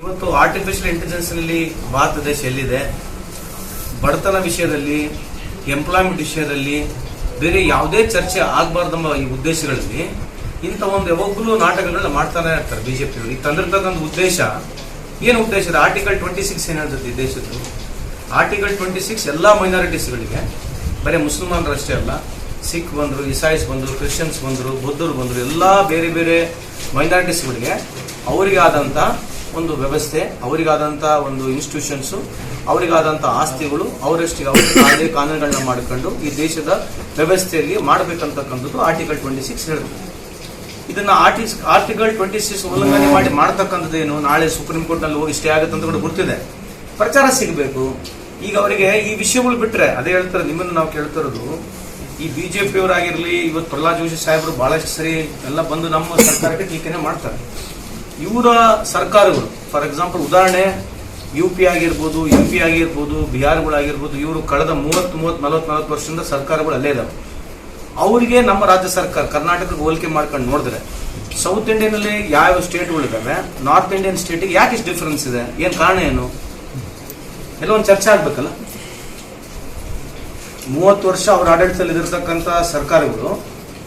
ಇವತ್ತು artificial intelligence ನಲ್ಲಿ ಭಾರತ ದೇಶ ಎಲ್ಲಿದೆ, ಬಡತನ ವಿಷಯದಲ್ಲಿ, ಎಂಪ್ಲಾಯ್ಮೆಂಟ್ ವಿಷಯದಲ್ಲಿ ಬೇರೆ ಯಾವುದೇ ಚರ್ಚೆ ಆಗಬಾರ್ದೆಂಬ ಈ ಉದ್ದೇಶಗಳಲ್ಲಿ ಇಂಥ ಒಂದು ಯಾವಾಗಲೂ ನಾಟಕಗಳನ್ನ ಮಾಡ್ತಾನೆ ಇರ್ತಾರೆ ಬಿಜೆಪಿಯವರು. ಈಗ ತಂದಿರ್ತಕ್ಕಂಥ ಉದ್ದೇಶ ಏನು ಉದ್ದೇಶ ಇದೆ? ಆರ್ಟಿಕಲ್ 26 ಏನ್ ಹೇಳ್ತದೆ ಈ ದೇಶದ್ದು? ಆರ್ಟಿಕಲ್ 26 ಎಲ್ಲಾ ಮೈನಾರಿಟೀಸ್ಗಳಿಗೆ, ಬರೀ ಮುಸಲ್ಮಾನರಷ್ಟೇ ಅಲ್ಲ, ಸಿಖ್ ಬಂದರು, ಇಸಾಯಿಸ್ ಬಂದರು, ಕ್ರಿಶ್ಚಿಯನ್ಸ್ ಬಂದರು, ಬೌದ್ಧರು ಬಂದರು, ಎಲ್ಲ ಬೇರೆ ಬೇರೆ ಮೈನಾರಿಟೀಸ್ಗಳಿಗೆ ಅವರಿಗೆ ಆದಂಥ ಒಂದು ವ್ಯವಸ್ಥೆ, ಅವರಿಗಾದಂಥ ಒಂದು ಇನ್ಸ್ಟಿಟ್ಯೂಷನ್ಸು, ಅವರಿಗಾದಂಥ ಆಸ್ತಿಗಳು, ಅವರಷ್ಟಿಗೆ ಅವರು ಕಾಯ್ದೆ ಕಾನೂನುಗಳನ್ನ ಮಾಡಿಕೊಂಡು ಈ ದೇಶದ ವ್ಯವಸ್ಥೆಯಲ್ಲಿ ಮಾಡಬೇಕಂತಕ್ಕಂಥದ್ದು ಆರ್ಟಿಕಲ್ 26 ಹೇಳುತ್ತೆ. ಇದನ್ನ ಆರ್ಟಿಕಲ್ 26 ಉಲ್ಲಂಘನೆ ಮಾಡಿ ಮಾಡತಕ್ಕಂಥದ್ದು ಏನು? ನಾಳೆ ಸುಪ್ರೀಂ ಕೋರ್ಟ್ ನಲ್ಲಿ ಹೋಗಿ ಸ್ಟೇ ಆಗುತ್ತೆ ಅಂತ ಕೂಡ ಗೊತ್ತಿದೆ. ಪ್ರಚಾರ ಸಿಗಬೇಕು. ಈಗ ಅವರಿಗೆ ಈ ವಿಷಯಗಳು ಬಿಟ್ರೆ ಅದೇ ಹೇಳ್ತಾರೆ. ನಿಮ್ಮನ್ನು ನಾವು ಕೇಳ್ತಿರೋದು, ಈ ಬಿಜೆಪಿಯವರಾಗಿರ್ಲಿ, ಇವತ್ತು ಪ್ರಹ್ಲಾದ್ ಜೋಶಿ ಸಾಹೇಬರು ಬಹಳಷ್ಟು ಸರಿ ಎಲ್ಲ ಬಂದು ನಮ್ಮ ಸರ್ಕಾರಕ್ಕೆ ಟೀಕೆನೆ ಮಾಡ್ತಾರೆ. ಇವರ ಸರ್ಕಾರಗಳು, ಫಾರ್ ಎಕ್ಸಾಂಪಲ್ ಉದಾಹರಣೆ UP ಆಗಿರ್ಬೋದು, MP ಆಗಿರ್ಬೋದು, ಬಿಹಾರ್ಗಳಾಗಿರ್ಬೋದು, ಇವರು ಕಳೆದ 30-40 ವರ್ಷದಿಂದ ಸರ್ಕಾರಗಳು ಅಲ್ಲೇ ಇದಾವೆ. ಅವರಿಗೆ ನಮ್ಮ ರಾಜ್ಯ ಸರ್ಕಾರ ಕರ್ನಾಟಕಕ್ಕೆ ಹೋಲಿಕೆ ಮಾಡ್ಕೊಂಡು ನೋಡಿದ್ರೆ ಸೌತ್ ಇಂಡಿಯನ್ ಅಲ್ಲಿ ಯಾವ ಸ್ಟೇಟ್ಗಳಿದ್ದಾವೆ, ನಾರ್ತ್ ಇಂಡಿಯನ್ ಸ್ಟೇಟಿಗೆ ಯಾಕೆ ಇಷ್ಟು ಡಿಫರೆನ್ಸ್ ಇದೆ? ಏನ್ ಕಾರಣ ಏನು? ಎಲ್ಲ ಒಂದು ಚರ್ಚೆ ಆಗ್ಬೇಕಲ್ಲ. 30 ವರ್ಷ ಅವ್ರ ಆಡಳಿತದಲ್ಲಿ ಇದಿರ್ತಕ್ಕಂಥ ಸರ್ಕಾರಗಳು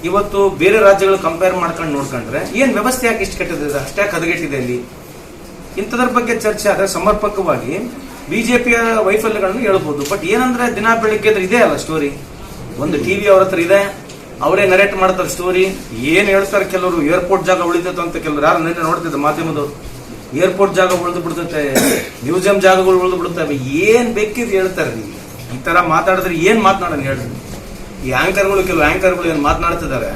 ಇವತ್ತು ಬೇರೆ ರಾಜ್ಯಗಳು ಕಂಪೇರ್ ಮಾಡ್ಕೊಂಡು ನೋಡ್ಕೊಂಡ್ರೆ ಏನ್ ವ್ಯವಸ್ಥೆ ಯಾಕೆ ಇಷ್ಟು ಕೆಟ್ಟದಿದೆ, ಅಷ್ಟೇ ಹದಗೆಟ್ಟಿದೆ ಅಲ್ಲಿ? ಇಂಥದ್ರ ಬಗ್ಗೆ ಚರ್ಚೆ ಆದ್ರೆ ಸಮರ್ಪಕವಾಗಿ ಬಿಜೆಪಿಯ ವೈಫಲ್ಯಗಳನ್ನು ಹೇಳ್ಬೋದು. ಬಟ್ ಏನಂದ್ರೆ ದಿನ ಬೆಳಿಗ್ಗೆ ಇದೆ ಅಲ್ಲ ಸ್ಟೋರಿ, ಒಂದು ಟಿವಿ ಅವ್ರ ಹತ್ರ ಇದೆ, ಅವರೇ ನರೇಟ್ ಮಾಡ್ತಾರೆ ಸ್ಟೋರಿ. ಏನ್ ಹೇಳ್ತಾರೆ ಕೆಲವರು, ಏರ್ಪೋರ್ಟ್ ಜಾಗ ಉಳಿತೈತೆ ಅಂತ ಕೆಲವರು, ಯಾರು ನಿನ್ನೆ ನೋಡ್ತಿದ್ದೆ ಮಾಧ್ಯಮದವರು, ಏರ್ಪೋರ್ಟ್ ಜಾಗ ಉಳಿದು ಬಿಡ್ತೈತೆ, ಮ್ಯೂಸಿಯಂ ಜಾಗಗಳು ಉಳಿದು ಬಿಡ್ತವೆ, ಏನ್ ಬೇಕಿದ್ ಹೇಳ್ತಾರೆ. ಈ ತರ ಮಾತಾಡಿದ್ರೆ ಏನ್ ಮಾತನಾಡೋಣ ಹೇಳ್ರಿ? ಈ ಆಂಕರ್ಗಳು, ಕೆಲವು ಆಂಕರ್ಗಳು ಏನ್ ಮಾತನಾಡ್ತಿದ್ದಾರೆ.